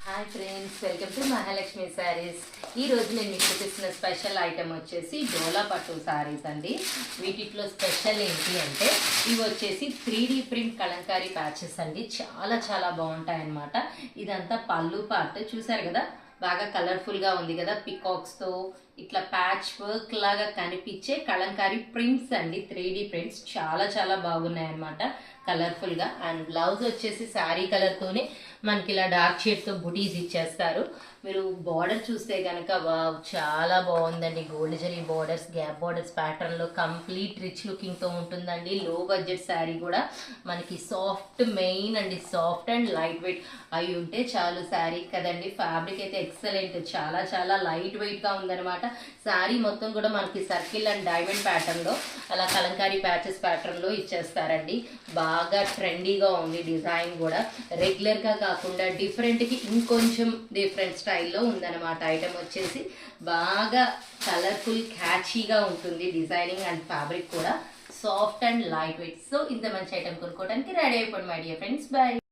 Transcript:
Hi friends, welcome to Mahalakshmi saris. ఈరోజు నేను మీకు చూపిస్తున్న స్పెషల్ ఐటమ్ వచ్చేసి డోలా పట్టు శారీస్ అండి. వీటిలో స్పెషల్ ఏంటి అంటే ఇవి వచ్చేసి 3D ప్రింట్ కలంకారీ ప్యాచెస్ అండి. చాలా చాలా బాగుంటాయి అన్నమాట. ఇదంతా పళ్ళు పార్ట్ చూసారు కదా, బాగా కలర్ఫుల్గా ఉంది కదా. పికాక్స్తో ఇట్లా ప్యాచ్ వర్క్ లాగా కనిపించే కలంకారీ ప్రింట్స్ అండి. 3D ప్రింట్స్ చాలా చాలా బాగున్నాయి అన్నమాట, కలర్ఫుల్గా. అండ్ బ్లౌజ్ వచ్చేసి శారీ కలర్తోనే మనకి ఇలా డార్క్ షేడ్తో బుటీస్ ఇచ్చేస్తారు. మీరు బార్డర్ చూస్తే కనుక చాలా బాగుందండి. Gold zari borders, gap borders ప్యాటర్న్లో కంప్లీట్ రిచ్ లుకింగ్తో ఉంటుందండి. లో బడ్జెట్ శారీ కూడా మనకి సాఫ్ట్ మెయిన్ అండి, సాఫ్ట్ అండ్ లైట్ వెయిట్ అయి ఉంటే చాలు శారీ కదండి. ఫ్యాబ్రిక్ అయితే ఎక్సలెంట్, చాలా చాలా లైట్ వెయిట్గా ఉందన్నమాట. శారీ మొత్తం కూడా మనకి సర్కిల్ అండ్ డైమండ్ ప్యాటర్న్లో అలా కలంకారీ ప్యాచెస్ ప్యాటర్న్లో ఇచ్చేస్తారండి. బాగా ట్రెండీగా ఉంది డిజైన్ కూడా. రెగ్యులర్గా కాకుండా డిఫరెంట్కి ఇంకొంచెం డిఫరెంట్ స్టైల్లో ఉందన్నమాట. ఐటమ్ వచ్చేసి బాగా కలర్ఫుల్ క్యాచీగా ఉంటుంది డిజైనింగ్ అండ్ ఫ్యాబ్రిక్ కూడా soft and light weight. So ఇంత మంచి ఐటమ్ కొనుక్కోవడానికి రెడీ అయిపోండి మై డియర్ ఫ్రెండ్స్. బై.